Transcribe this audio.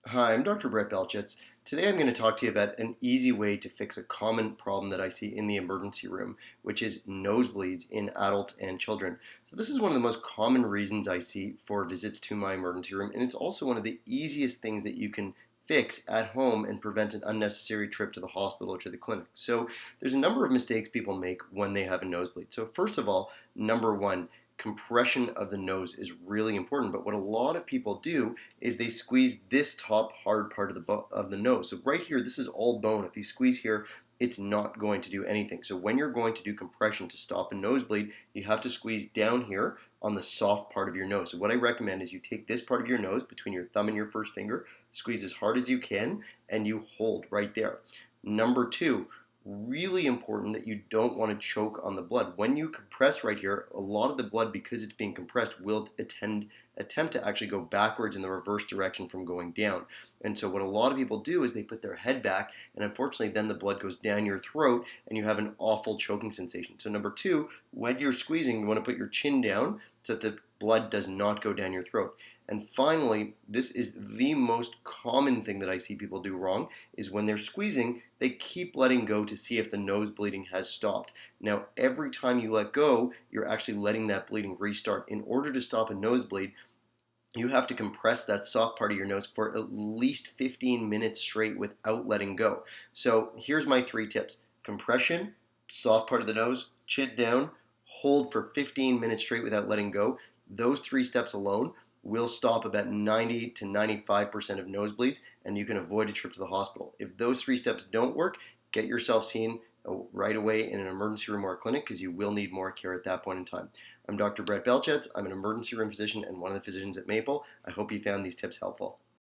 Hi, I'm Dr. Brett Belchitz. Today I'm going to talk to you about an easy way to fix a common problem that I see in the emergency room, which is nosebleeds in adults and children. So this is one of the most common reasons I see for visits to my emergency room, and it's also one of the easiest things that you can fix at home and prevent an unnecessary trip to the hospital or to the clinic. So there's a number of mistakes people make when they have a nosebleed. So first of all, number one, compression of the nose is really important, but what a lot of people do is they squeeze this top hard part of the nose. So right here, this is all bone. If you squeeze here, it's not going to do anything. So when you're going to do compression to stop a nosebleed, you have to squeeze down here on the soft part of your nose. So what I recommend is you take this part of your nose between your thumb and your first finger, squeeze as hard as you can, and you hold right there. Number two, really important that you don't want to choke on the blood. When you compress right here, a lot of the blood, because it's being compressed, will attempt to actually go backwards in the reverse direction from going down. And so what a lot of people do is they put their head back, and unfortunately then the blood goes down your throat and you have an awful choking sensation. So number two, when you're squeezing, you want to put your chin down so that the blood does not go down your throat. And finally, this is the most common thing that I see people do wrong, is when they're squeezing, they keep letting go to see if the nose bleeding has stopped. Now, every time you let go, you're actually letting that bleeding restart. In order to stop a nosebleed, you have to compress that soft part of your nose for at least 15 minutes straight without letting go. So here's my three tips. Compression, soft part of the nose, chin down, hold for 15 minutes straight without letting go. Those three steps alone will stop about 90 to 95% of nosebleeds, and you can avoid a trip to the hospital. If those three steps don't work, get yourself seen right away in an emergency room or a clinic, because you will need more care at that point in time. I'm Dr. Brett Belchetz. I'm an emergency room physician and one of the physicians at Maple. I hope you found these tips helpful.